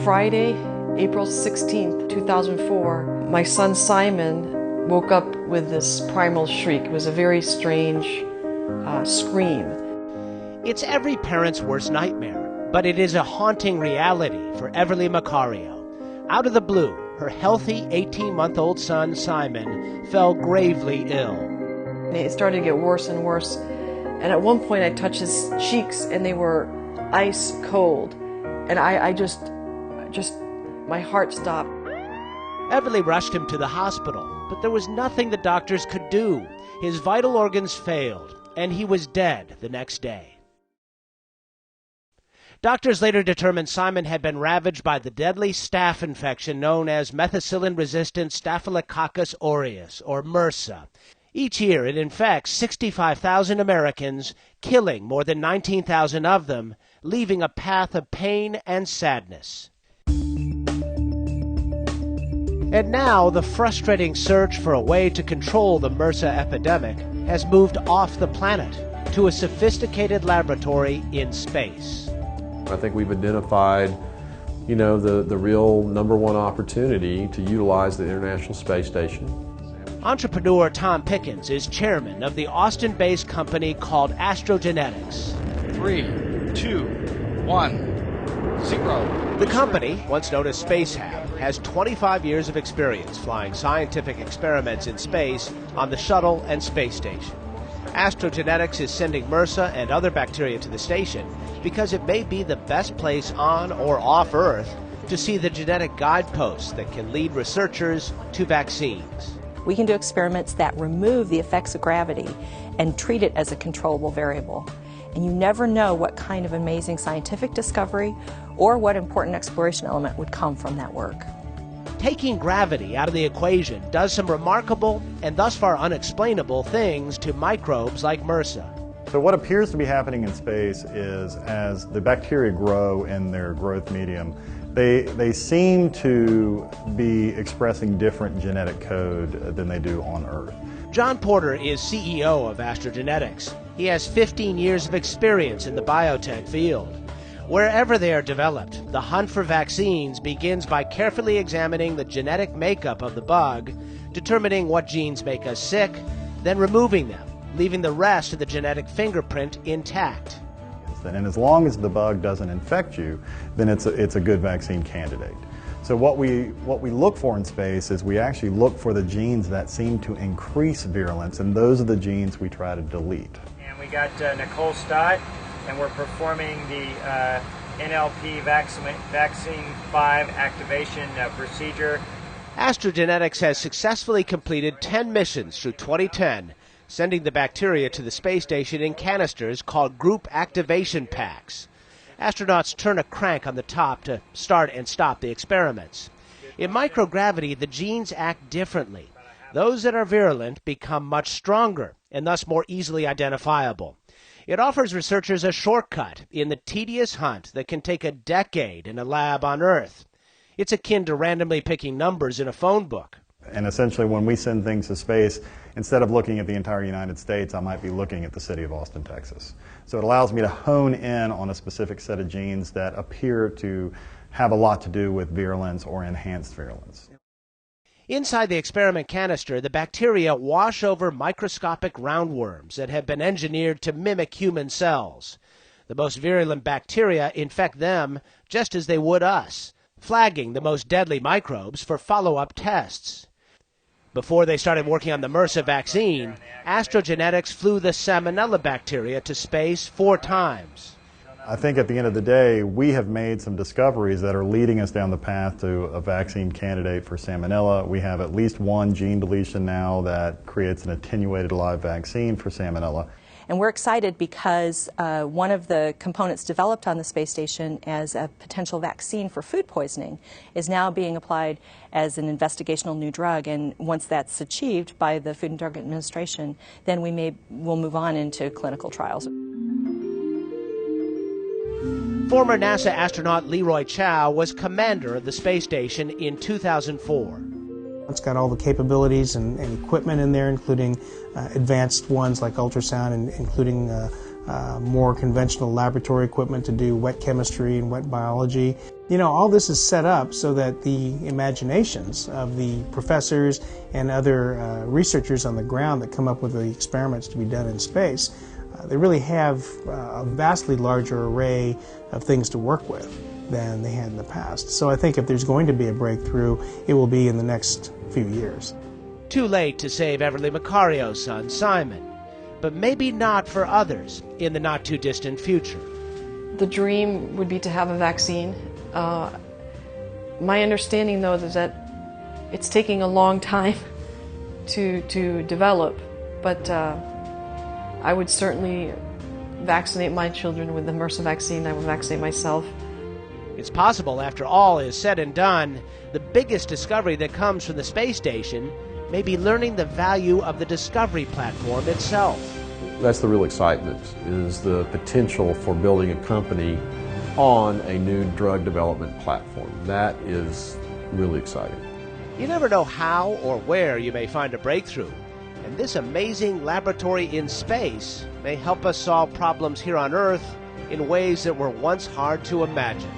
Friday, April 16th, 2004, my son Simon woke up with this primal shriek. It was a very strange scream. It's every parent's worst nightmare, but it is a haunting reality for Everly Macario. Out of the blue, her healthy 18-month-old son Simon fell gravely ill. It started to get worse and worse, and at one point I touched his cheeks and they were ice cold, and I just my heart stopped. Everly rushed him to the hospital, but there was nothing the doctors could do. His vital organs failed, and he was dead the next day. Doctors later determined Simon had been ravaged by the deadly staph infection known as methicillin-resistant Staphylococcus aureus, or MRSA. Each year it infects 65,000 Americans, killing more than 19,000 of them, leaving a path of pain and sadness. And now the frustrating search for a way to control the MRSA epidemic has moved off the planet to a sophisticated laboratory in space. I think we've identified, the real #1 opportunity to utilize the International Space Station. Entrepreneur Tom Pickens is chairman of the Austin-based company called Astrogenetics. 3, 2, 1, 0. The company, once known as SpaceHab, has 25 years of experience flying scientific experiments in space on the shuttle and space station. Astrogenetics is sending MRSA and other bacteria to the station because it may be the best place on or off Earth to see the genetic guideposts that can lead researchers to vaccines. We can do experiments that remove the effects of gravity and treat it as a controllable variable. And you never know what kind of amazing scientific discovery or what important exploration element would come from that work. Taking gravity out of the equation does some remarkable and thus far unexplainable things to microbes like MRSA. So what appears to be happening in space is as the bacteria grow in their growth medium, they seem to be expressing different genetic code than they do on Earth. John Porter is CEO of Astrogenetics. He has 15 years of experience in the biotech field. Wherever they are developed, the hunt for vaccines begins by carefully examining the genetic makeup of the bug, determining what genes make us sick, then removing them, leaving the rest of the genetic fingerprint intact. And as long as the bug doesn't infect you, then it's a good vaccine candidate. So what we look for in space is we actually look for the genes that seem to increase virulence, and those are the genes we try to delete. And we got Nicole Stott, and we're performing the NLP Vaccine 5 activation procedure. Astrogenetics has successfully completed 10 missions through 2010, sending the bacteria to the space station in canisters called group activation packs. Astronauts turn a crank on the top to start and stop the experiments. In microgravity, the genes act differently. Those that are virulent become much stronger and thus more easily identifiable. It offers researchers a shortcut in the tedious hunt that can take a decade in a lab on Earth. It's akin to randomly picking numbers in a phone book. And essentially when we send things to space, instead of looking at the entire United States, I might be looking at the city of Austin, Texas. So it allows me to hone in on a specific set of genes that appear to have a lot to do with virulence or enhanced virulence. Inside the experiment canister, the bacteria wash over microscopic roundworms that have been engineered to mimic human cells. The most virulent bacteria infect them just as they would us, flagging the most deadly microbes for follow-up tests. Before they started working on the MRSA vaccine, Astrogenetics flew the Salmonella bacteria to space 4 times. I think at the end of the day, we have made some discoveries that are leading us down the path to a vaccine candidate for Salmonella. We have at least one gene deletion now that creates an attenuated live vaccine for Salmonella. And we're excited because one of the components developed on the space station as a potential vaccine for food poisoning is now being applied as an investigational new drug. And once that's achieved by the Food and Drug Administration, then we'll move on into clinical trials. Former NASA astronaut Leroy Chiao was commander of the space station in 2004. It's got all the capabilities and equipment in there, including advanced ones like ultrasound and including more conventional laboratory equipment to do wet chemistry and wet biology. You know, all this is set up so that the imaginations of the professors and other researchers on the ground that come up with the experiments to be done in space, they really have a vastly larger array of things to work with than they had in the past. So I think if there's going to be a breakthrough, it will be in the next few years. Too late to save Everly Macario's son, Simon, but maybe not for others in the not-too-distant future. The dream would be to have a vaccine. My understanding, though, is that it's taking a long time to develop, but I would certainly vaccinate my children with the MRSA vaccine. I will vaccinate myself. It's possible, after all is said and done, the biggest discovery that comes from the space station may be learning the value of the Discovery platform itself. That's the real excitement, is the potential for building a company on a new drug development platform. That is really exciting. You never know how or where you may find a breakthrough, and this amazing laboratory in space may help us solve problems here on Earth in ways that were once hard to imagine.